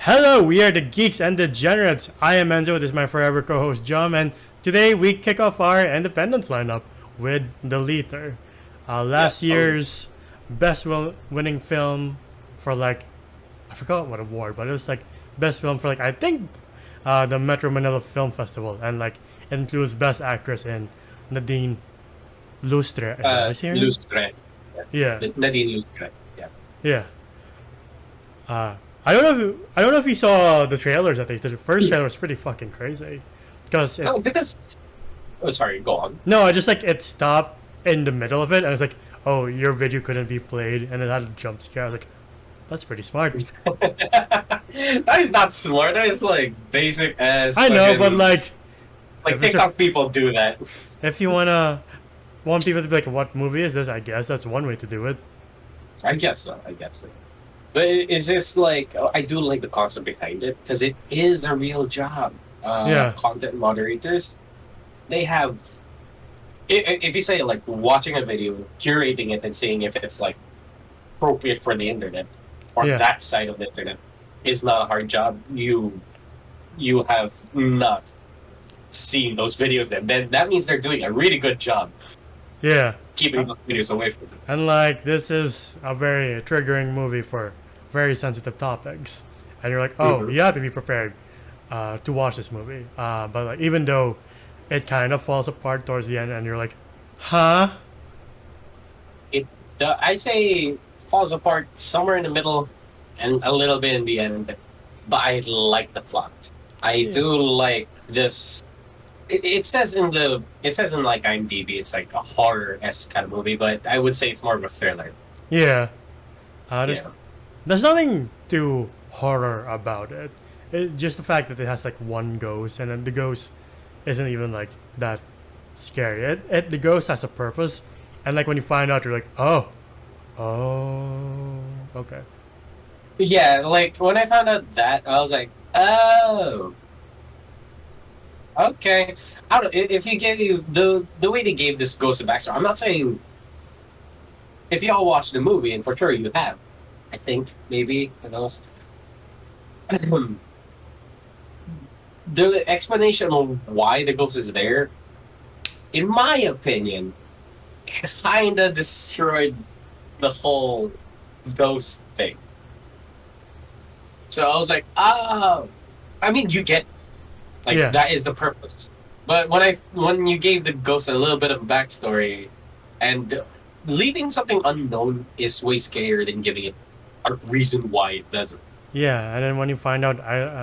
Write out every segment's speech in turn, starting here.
Hello, we are the Geeks and Degenerates. I am Enzo, this is my forever co-host John, and today we kick off our Independence lineup with The Leader. Last year's winning film for I forgot what award, but it was best film for I think the Metro Manila Film Festival, and it includes best actress in Nadine Lustre. Lustre. Yeah. Nadine Lustre. Yeah. Yeah. I don't know if you saw the trailers. I think the first trailer was pretty fucking crazy, because oh, sorry, go on. no, I just it stopped in the middle of it, and it's oh, your video couldn't be played, and it had a jump scare. I was that's pretty smart. That is not smart. That is basic as. I know, but TikTok people do that. If you want people to be what movie is this? I guess that's one way to do it. I guess so. But it's just I do like the concept behind it, because it is a real job. Yeah. Content moderators, they have. If you say watching a video, curating it, and seeing if it's appropriate for the internet or that side of the internet is not a hard job. You have not seen those videos. Then that means they're doing a really good job. Yeah. Keeping those videos away from them. And this is a very triggering movie for very sensitive topics, and you're oh, you have to be prepared to watch this movie. But even though it kind of falls apart towards the end, and you're huh? I say falls apart somewhere in the middle, and a little bit in the end. But I like the plot. I do like this. It says in IMDb it's a horror-esque kind of movie, but I would say it's more of a thriller. Yeah. There's nothing too horror about it. Just the fact that it has one ghost, and then the ghost isn't even that scary. The ghost has a purpose, and when you find out, you're oh, okay. Yeah, when I found out that, I was oh. Okay, I don't know if you gave the way they gave this ghost a backstory. I'm not saying if y'all watched the movie, and for sure you have. I think maybe who knows. The explanation of why the ghost is there, in my opinion, kinda destroyed the whole ghost thing. So I was oh, I mean, you get. That is the purpose. But when you gave the ghost a little bit of a backstory, and leaving something unknown is way scarier than giving it a reason why it doesn't. Yeah, and then when you find out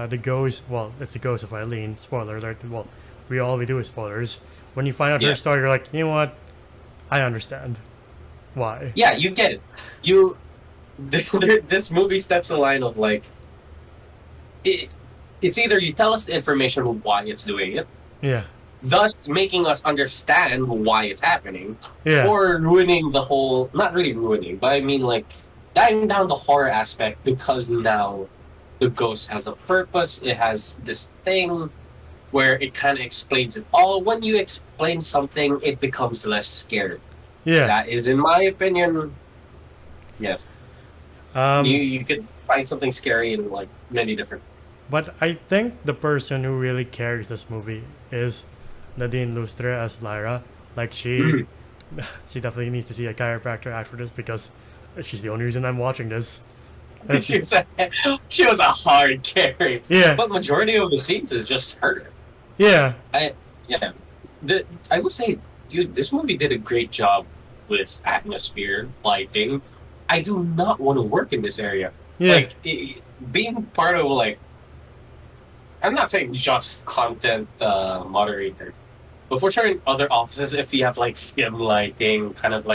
the ghost, it's the ghost of Eileen. Spoiler alert. Well, we do is spoilers. When you find out her story, you're you know what? I understand why. Yeah, you get it. This movie steps the line of it's either you tell us the information of why it's doing it, thus making us understand why it's happening, or ruining the whole, not really ruining, but I mean diving down the horror aspect, because now the ghost has a purpose, it has this thing where it kind of explains it all. When you explain something, it becomes less scary. Yeah. That is, in my opinion, yes. You could find something scary in many different. But I think the person who really carries this movie is Nadine Lustre as Lyra. She definitely needs to see a chiropractor after this, because she's the only reason I'm watching this. She was a hard carry. Yeah. But majority of the scenes is just her. Yeah. I would say, dude, this movie did a great job with atmosphere, lighting. I do not want to work in this area. Yeah. Being part of I'm not saying just content moderator, but for sure in other offices, if you have film lighting, kind of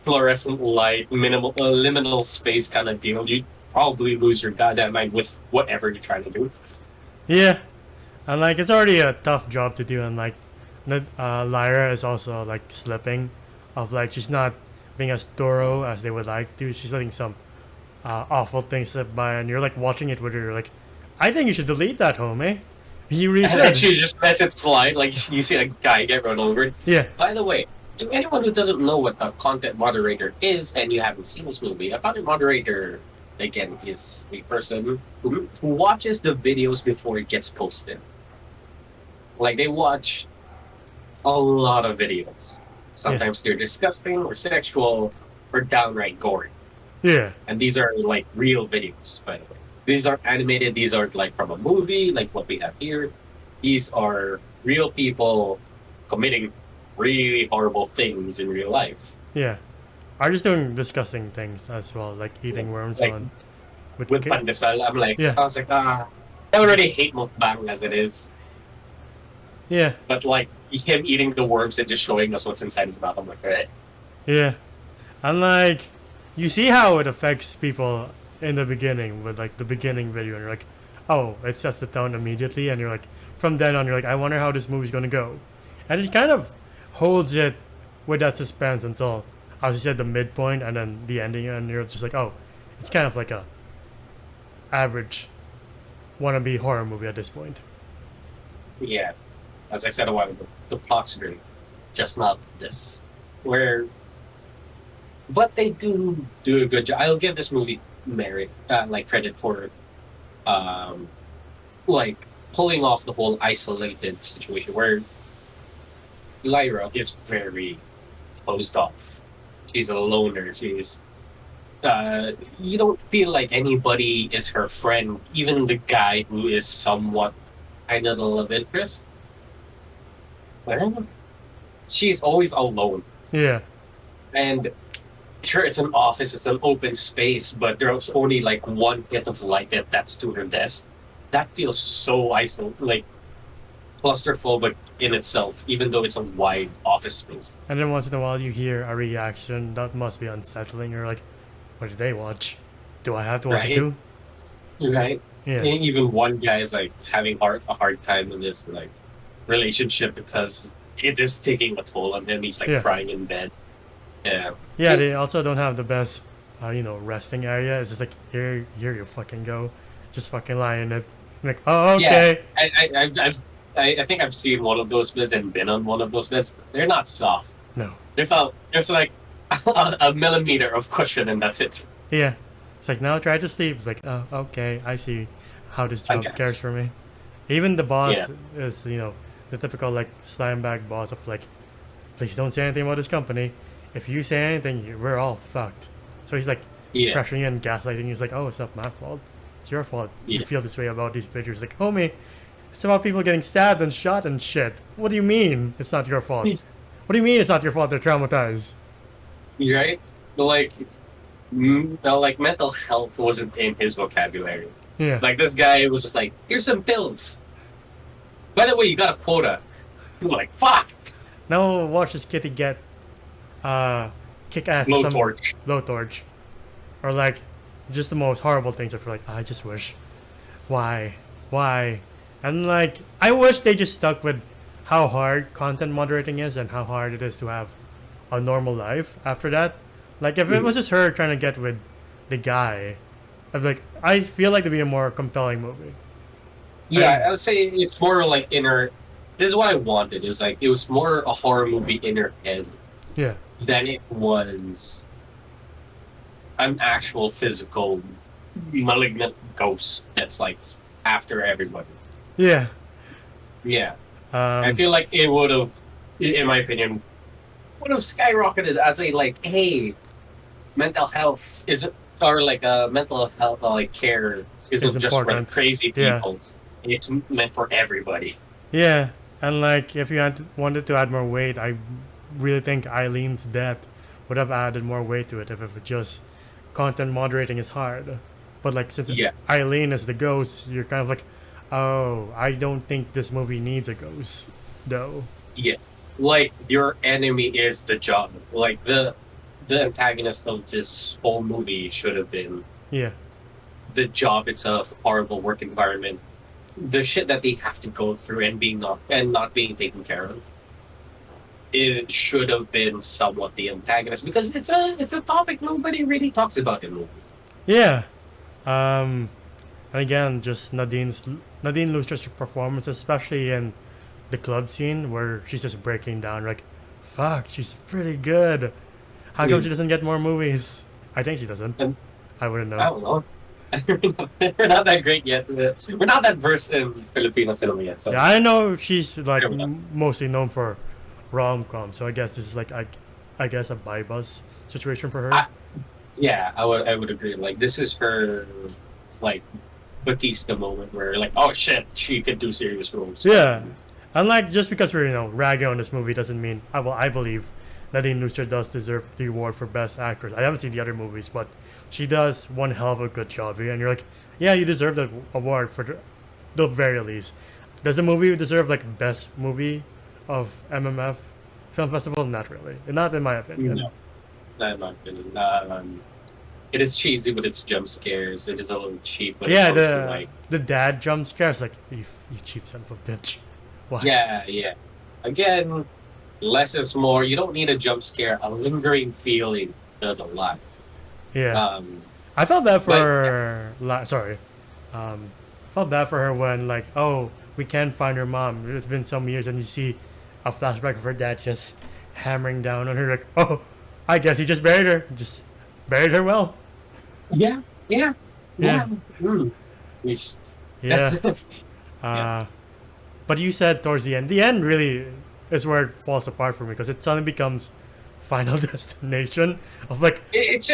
fluorescent light, minimal liminal space kind of deal, you probably lose your goddamn mind with whatever you're trying to do. Yeah, and it's already a tough job to do, and Lyra is also slipping, of she's not being as thorough as they would like to. She's letting some awful things slip by, and you're watching it with her, I think you should delete that, homie. You really should. And she just lets it slide, you see a guy get run over. Yeah. By the way, to anyone who doesn't know what a content moderator is, and you haven't seen this movie, a content moderator again, is a person who watches the videos before it gets posted. Like, they watch a lot of videos. Sometimes they're disgusting or sexual or downright gory. Yeah. And these are like real videos, by the way. These are animated. These are like from a movie, like what we have here. These are real people committing really horrible things in real life. Yeah. Are just doing disgusting things as well, like eating worms like, on with pandesal. I'm like, I was like, I already hate mukbang as it is. Yeah. But like him eating the worms and just showing us what's inside his mouth, I'm like, eh. Yeah. And like, you see how it affects people in the beginning with like the beginning video, and you're like, oh, it sets the tone immediately, and you're like, from then on, you're like, I wonder how this movie's gonna go, and it kind of holds it with that suspense until, as you said, the midpoint, and then the ending, and you're just like, oh, it's kind of like a average wannabe horror movie at this point. Yeah, as I said a while ago, the plot's great, just not this. But they do a good job. I'll give this movie merit, like credit for, like pulling off the whole isolated situation where Lyra is very closed off. She's a loner. She's you don't feel like anybody is her friend, even the guy who is somewhat kind of the love interest. Well, she's always alone. Yeah. And sure, it's an office, it's an open space, but there's only like one hit of light that's to her desk. That feels so isolated, like claustrophobic in itself, even though it's a wide office space. And then once in a while you hear a reaction that must be unsettling. You're like, what did they watch? Do I have to watch it too? Right. Yeah. And even one guy is like having a hard time in this like relationship because it is taking a toll on him. He's like crying in bed. Yeah. Yeah, they also don't have the best, resting area. It's just like, here you fucking go. Just fucking lie in it. I'm like, oh, okay. Yeah, I think I've seen one of those beds and been on one of those beds. They're not soft. No. There's like a millimeter of cushion and that's it. Yeah. It's like, now try to sleep. It's like, oh, okay, I see how this job cares for me. Even the boss is, the typical, like, slime bag boss of, like, please don't say anything about this company. If you say anything, we're all fucked. So he's, like, pressuring you and gaslighting you. He's like, oh, it's not my fault. It's your fault. You feel this way about these videos. Like, homie, it's about people getting stabbed and shot and shit. What do you mean it's not your fault? What do you mean it's not your fault they're traumatized? Right? Like mental health wasn't in his vocabulary. Yeah. Like, this guy was just like, here's some pills. By the way, you got a quota. You were like, fuck! Now watch this kitty get kick ass. Blowtorch. Or like, just the most horrible things. I feel like, I just wish. Why? And like, I wish they just stuck with how hard content moderating is and how hard it is to have a normal life after that. Like, if it was just her trying to get with the guy, I feel like it'd be a more compelling movie. Yeah, I would say it's more like this is what I wanted, is like, it was more a horror movie in her head. Yeah. Than it was an actual physical malignant ghost that's like after everybody. Yeah. Yeah. I feel like it would have, in my opinion, would have skyrocketed as a like, hey, mental health isn't, or like mental health like care isn't just for crazy people. Yeah. It's meant for everybody. Yeah, and like if you wanted to add more weight, I really think Eileen's death would have added more weight to it if it just content moderating is hard. But like since Eileen is the ghost, you're kind of like, oh, I don't think this movie needs a ghost, though. Yeah, like your enemy is the job. Like the antagonist of this whole movie should have been the job itself, the horrible work environment, the shit that they have to go through and not being taken care of. It should have been somewhat the antagonist because it's a topic nobody really talks about in movies. Yeah. And again, just Nadine Lustra's performance, especially in the club scene where she's just breaking down, like, fuck, she's pretty good. How come she doesn't get more movies? I think she doesn't. I wouldn't know. I don't know. We're not that great yet. We're not that versed in Filipino cinema yet. So yeah, I know she's like mostly known for rom-com, so I guess this is like I guess a buy buzz situation for her. Yeah, I would agree. Like this is her like Batista moment where like, oh shit, she could do serious roles. Yeah. And like just because we're ragging on this movie doesn't mean I believe Nadine Nooster does deserve the award for best actress. I haven't seen the other movies, but she does one hell of a good job here, and you're like, yeah, you deserve the award for the very least. Does the movie deserve like best movie of MMF Film Festival? Not really. Not in my opinion. No, not in my opinion. It is cheesy with its jump scares. It is a little cheap. But yeah, the dad jump scares like you cheap son of a bitch. Why? Yeah. Again, less is more. You don't need a jump scare. A lingering feeling does a lot. Yeah. I felt bad for her. Sorry. Felt bad for her when like, oh, we can't find her mom. It's been some years, and you see a flashback of her dad just hammering down on her. Like, oh, I guess he just buried her. Just buried her well. Yeah. Mm. Yeah. But you said towards the end really is where it falls apart for me because it suddenly becomes Final Destination of like it's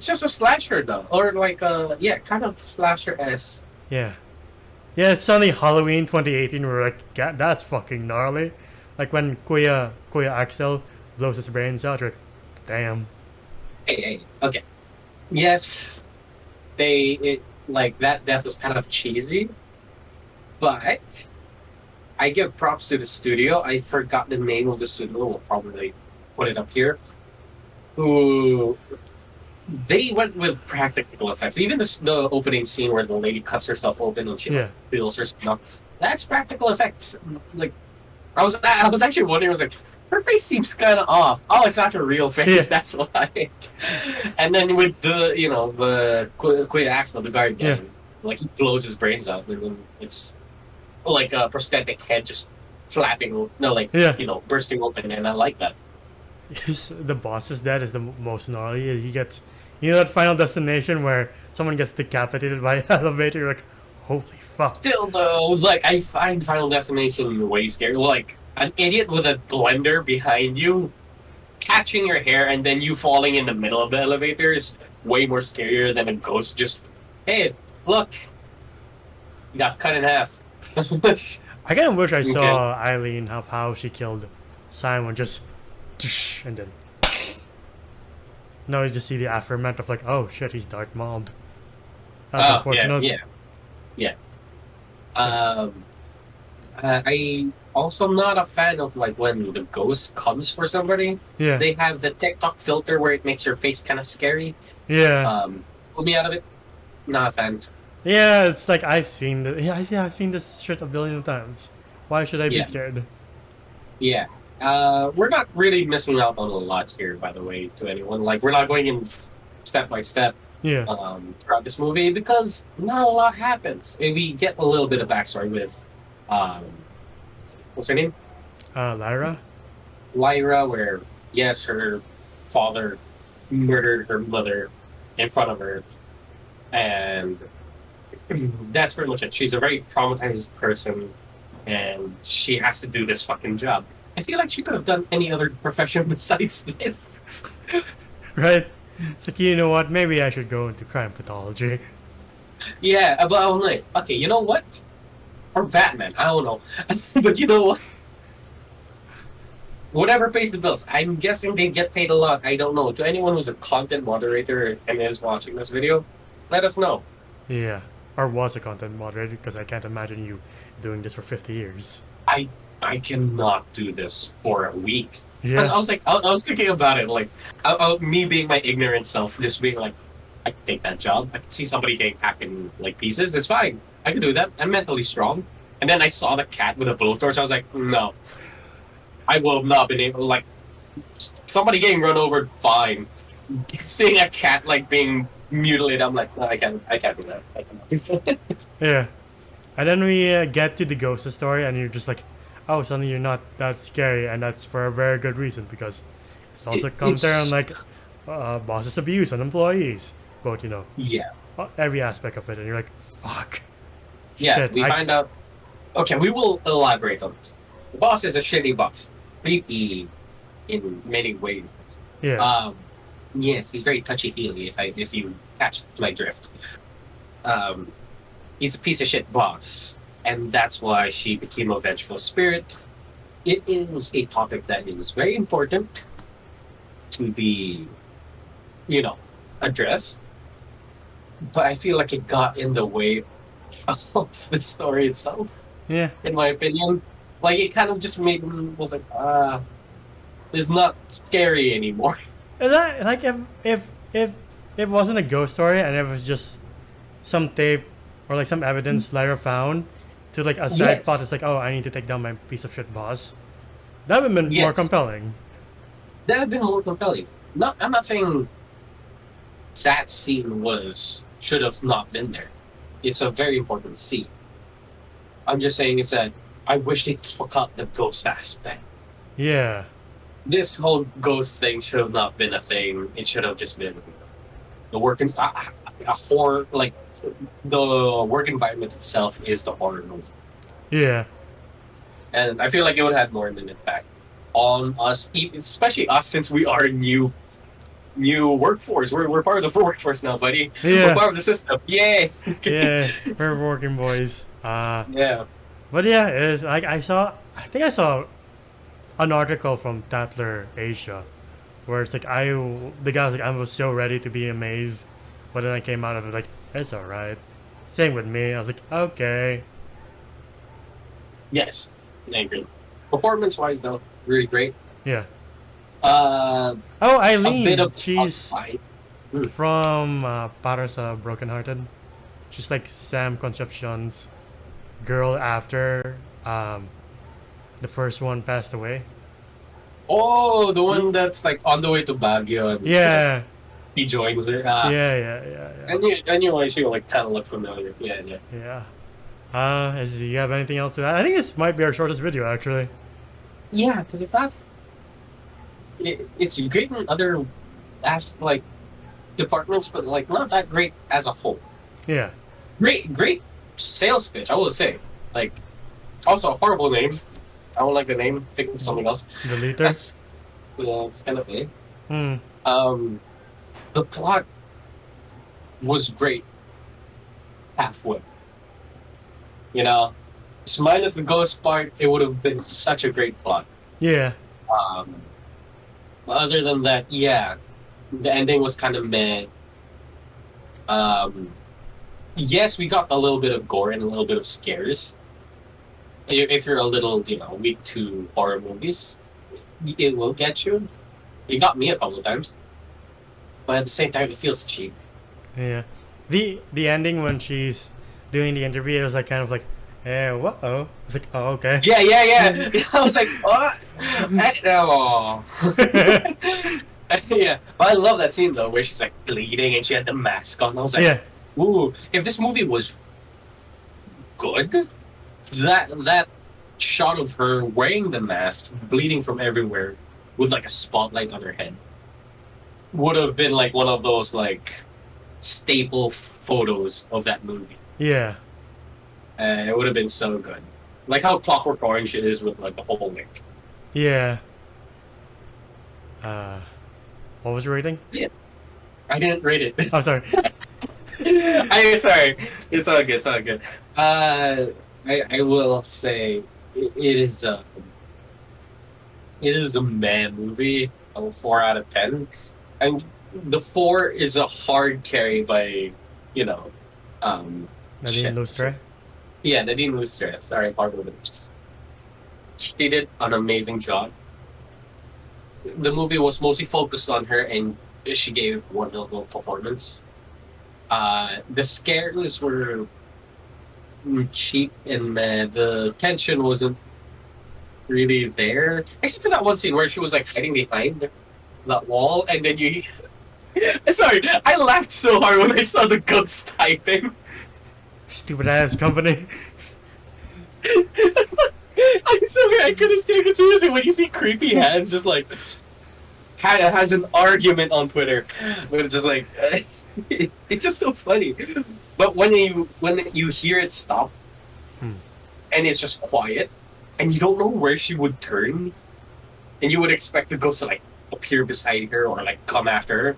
just a slasher though, or like kind of slasher-esque. Yeah, it's suddenly Halloween 2018. We're like, yeah, that's fucking gnarly. Like when Kuya Axel blows his brains out, you're like, damn. Hey, okay. Yes, like that death was kind of cheesy, but I give props to the studio. I forgot the name of the studio. We'll probably put it up here. Who they went with practical effects. Even the opening scene where the lady cuts herself open and she peels her skin off. That's practical effects. Like I was actually wondering. I was like, her face seems kind of off. Oh, it's not her real face. Yeah. That's why. And then with the Kuya Axel, the guardian, like he blows his brains out, and then it's like a prosthetic head just flapping, bursting open, and I like that. The boss's death is the most gnarly. He gets, that Final Destination where someone gets decapitated by an elevator. You're like, holy fuck. Still though, like I find Final Destination way scary. Like an idiot with a blender behind you, catching your hair, and then you falling in the middle of the elevator is way more scarier than a ghost just, hey, look, you got cut in half. I kind of wish I saw Eileen of how she killed Simon, just and then no, you just see the aftermath of like, oh shit, he's Darth Mauled. That's unfortunate. Yeah. I also am not a fan of like when the ghost comes for somebody. Yeah. They have the TikTok filter where it makes your face kind of scary. Yeah. Pull me out of it. Not a fan. Yeah, it's like I've seen I've seen this shit a billion times. Why should I be scared? Yeah. We're not really missing out on a lot here, by the way, to anyone. Like, we're not going in step by step throughout this movie because not a lot happens. And we get a little bit of backstory with, what's her name? Lyra? Lyra, where, yes, her father murdered her mother in front of her. And that's pretty much it. She's a very traumatized person, and she has to do this fucking job. I feel like she could have done any other profession besides this. Right? It's like, you know what? Maybe I should go into crime pathology. Yeah, but I was like, okay, you know what? Or Batman, I don't know. But you know what? Whatever pays the bills. I'm guessing they get paid a lot. I don't know. To anyone who's a content moderator and is watching this video, let us know. Yeah. Or was a content moderator, because I can't imagine you doing this for 50 years. I cannot do this for a week. Yeah. I was like, I was thinking about it, like, me being my ignorant self, just being like, I can take that job. I can see somebody getting hacked in like pieces. It's fine. I can do that. I'm mentally strong. And then I saw the cat with a blowtorch. I was like, no, I will have not been able. Like, somebody getting run over, fine. Seeing a cat like being mutilated, I'm like, no, I can't do that. I cannot do that. Yeah. And then we get to the ghost story, and you're just like, oh, suddenly you're not that scary, and that's for a very good reason, because it's also comes there on like bosses abuse on employees, but Yeah, every aspect of it, and you're like, fuck. Yeah, Shit, we find out. Okay, we will elaborate on this. The boss is a shitty boss, creepy in many ways. Yeah. Yes, he's very touchy feely. If you catch my drift, he's a piece of shit boss, and that's why she became a vengeful spirit. It is a topic that is very important to be, addressed. But I feel like it got in the way of the story itself. Yeah. In my opinion, like it kind of just made me was like, it's not scary anymore. Is that like if it wasn't a ghost story and it was just some tape or like some evidence Lyra found to like a side plot? It's like, oh, I need to take down my piece of shit boss. That would have been more compelling. That would have been more compelling. I'm not saying that scene should have not been there. It's a very important scene. I'm just saying is that I wish they took out the ghost aspect. Yeah. This whole ghost thing should have not been a thing. It should have just been the work a horror, like the work environment itself is the horror movie. Yeah. And I feel like it would have more of an impact on us, especially us, since we are new workforce. We're part of the workforce now, buddy. Yeah. We're part of the system. Yay! Yeah, we're working boys. Yeah. But yeah, it's like I think I saw an article from Tatler Asia where it's like the guy was like, I was so ready to be amazed, but then I came out of it like, it's alright. Same with me. I was like, okay. Yes, I agree. Performance-wise, though, really great. Yeah. A Eileen. bit of She's from Parasa Brokenhearted. She's like Sam Concepcion's girl after the first one passed away. Oh, the one that's like on the way to Baguio. And yeah. He joins her. Yeah. I knew why she like kind of looked familiar. Yeah. Do you have anything else to add? I think this might be our shortest video, actually. Yeah, because it's not. It's great in other departments, but like not that great as a whole. Yeah. Great sales pitch, I will say. Like, also a horrible name. I don't like the name. Pick something else. The leader. Yeah, it's kind of a. The plot was great halfway. Just minus the ghost part, it would have been such a great plot. Yeah. Other than that, yeah, the ending was kind of meh. Yes, we got a little bit of gore and a little bit of scares. If you're a little, weak to horror movies, it will get you. It got me a couple of times. But at the same time, it feels cheap. Yeah. The ending when she's doing the interview, it was like kind of like, what-oh. It's like, oh, okay. Yeah. I was like, what? No. Yeah. But I love that scene, though, where she's like bleeding and she had the mask on. I was like, ooh, if this movie was good, that shot of her wearing the mask, bleeding from everywhere, with like a spotlight on her head, would have been like one of those like staple photos of that movie. Yeah. It would have been so good. Like how Clockwork Orange is with like the whole link. Yeah. What was your rating? Yeah. I didn't rate it. Oh, sorry. I'm sorry. It's all good. I will say it is a man movie. A 4 out of 10, and the 4 is a hard carry by Nadine Lustre. Yeah, Nadine Lustre. Sorry, pardon me. She did an amazing job. The movie was mostly focused on her, and she gave one hell of a performance. The scares were cheap, and the tension wasn't really there, except for that one scene where she was like hiding behind that wall, and then you. Sorry, I laughed so hard when I saw the ghost typing. Stupid ass company. I'm sorry, I couldn't take it seriously when you see creepy hands just like. has an argument on Twitter. We're just like it's just so funny. But when you hear it stop, and it's just quiet, and you don't know where she would turn, and you would expect the ghost to like appear beside her or like come after her,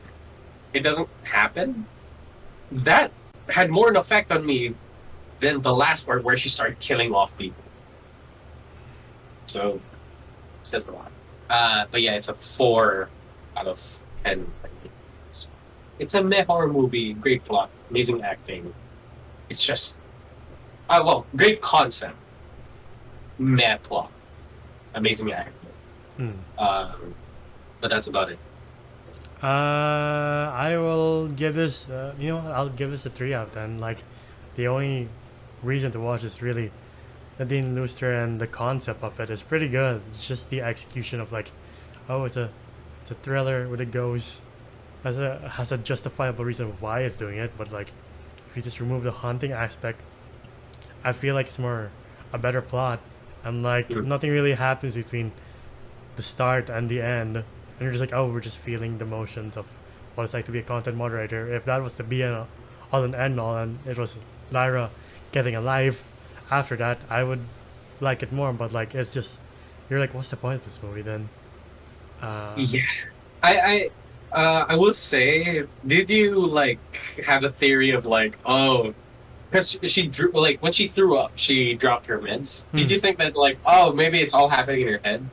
it doesn't happen. That had more an effect on me than the last part where she started killing off people. So it says a lot. But yeah, it's a 4 out of 10. It's a meh horror movie, great plot, amazing acting. It's just, well, great concept, meh plot, amazing acting. But that's about it. I will give this, I'll give this a 3 out of 10. Like, the only reason to watch is really Nadine Lustre, and the concept of it is pretty good. It's just the execution of like, oh, it's a thriller with a ghost, has a justifiable reason why it's doing it. But like, if you just remove the haunting aspect, I feel like it's more a better plot, and like nothing really happens between the start and the end, and you're just like, oh, we're just feeling the motions of what it's like to be a content moderator. If that was to be all and end all, and it was Lyra getting a life after that, I would like it more. But like, it's just, you're like, what's the point of this movie then? Yeah, I will say, did you like have a theory of like, oh, because she drew, like when she threw up, she dropped her meds. Did you think that like, oh, maybe it's all happening in her head?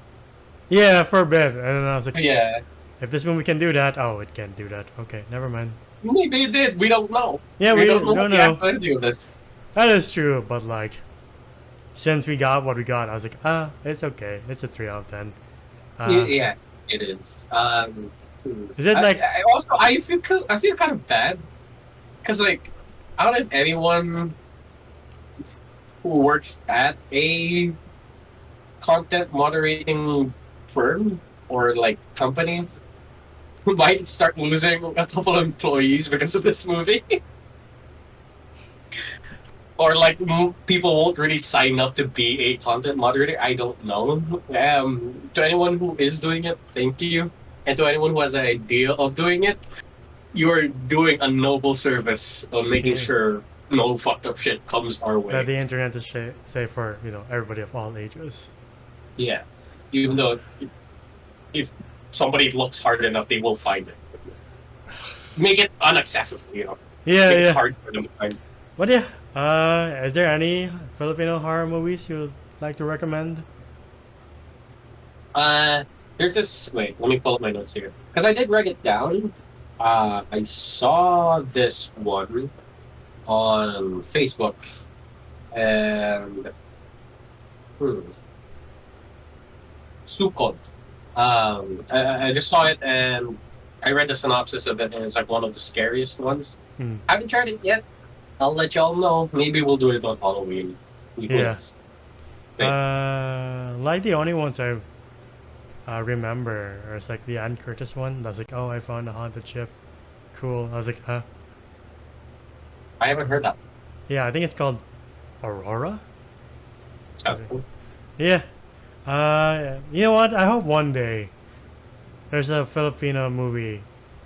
Yeah, for a bit, and then I was like, yeah, if this movie can do that, oh, it can't do that. Okay, never mind. Maybe it did. We don't know. Yeah, we don't know. The this. That is true, but like, since we got what we got, I was like, it's okay. It's a 3 out of 10. Yeah, it is. Is it like? I feel kind of bad, because like, I don't know if anyone who works at a content moderating firm or like company who might start losing a couple of employees because of this movie. Or like people won't really sign up to be a content moderator. I don't know. To anyone who is doing it, thank you. And to anyone who has an idea of doing it, you are doing a noble service of making sure no fucked up shit comes our way. That the internet is safe for everybody of all ages. Yeah, even though if somebody looks hard enough, they will find it. Make it unaccessible, Yeah, Make it hard for them to find. But yeah, is there any Filipino horror movies you would like to recommend? There's this. Wait, let me pull up my notes here because I did write it down. I saw this one on Facebook, and Sukod. I just saw it and I read the synopsis of it, and it's like one of the scariest ones. I haven't tried it yet. I'll let y'all know. Maybe we'll do it on Halloween. Yes. Like the only ones I remember is like the Ann Curtis one. That's like, oh, I found a haunted ship. Cool. I was like, huh? I haven't heard that. Yeah, I think it's called Aurora. Oh, cool. Yeah. You know what? I hope one day there's a Filipino movie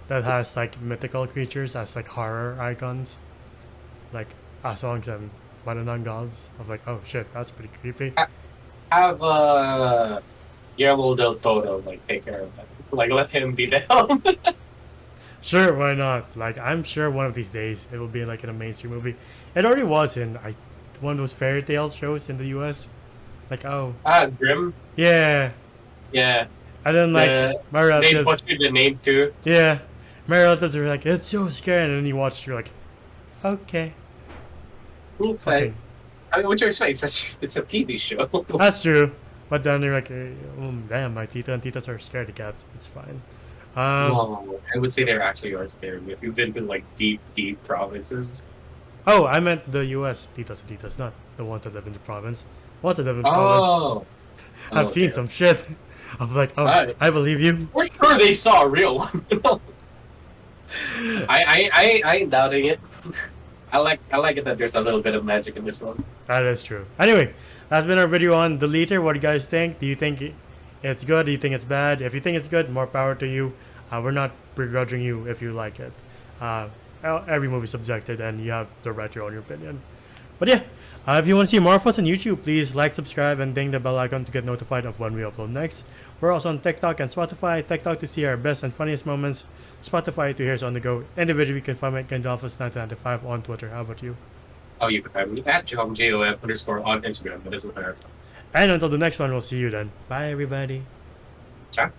that has like mythical creatures as like horror icons, like aswangs and mananangals. I was like, oh shit, that's pretty creepy. Have Guillermo del Toro like take care of that. Like let him be the helm. Sure, why not? Like I'm sure one of these days it will be like in a mainstream movie. It already was in one of those fairy tale shows in the US. Like Grimm. Yeah. Yeah. And then like my relatives. They butchered the name too. Yeah. My relatives were like, it's so scary, and then you watch, you're like, okay. It's like, I mean, what you expect? It's a TV show. That's true. But then you're like, damn, my tita and titas are scared of cats. It's fine. No, I would say they actually are scary. If you've been to like deep provinces. Oh, I meant the US titas and titas, not the ones that live in the province. Ones that live in the province. I've seen some shit. I'm like, I believe you. We're sure they saw a real one. I ain't doubting it. I like it that there's a little bit of magic in this one. That is true. Anyway, that's been our video on The Leader. What do you guys think? Do you think it's good, you think it's bad. If you think it's good, more power to you. We're not begrudging you if you like it. Every movie's subjective, and you have the right to your own opinion. But yeah, if you want to see more of us on YouTube, please like, subscribe, and ding the bell icon to get notified of when we upload next. We're also on TikTok and Spotify. TikTok to see our best and funniest moments. Spotify to hear us on the go. Individually, you can find me at Gandalfus1995 on Twitter. How about you? Oh, you can find me at JOM _ on Instagram. That doesn't matter. And until the next one, we'll see you then. Bye, everybody. Ciao.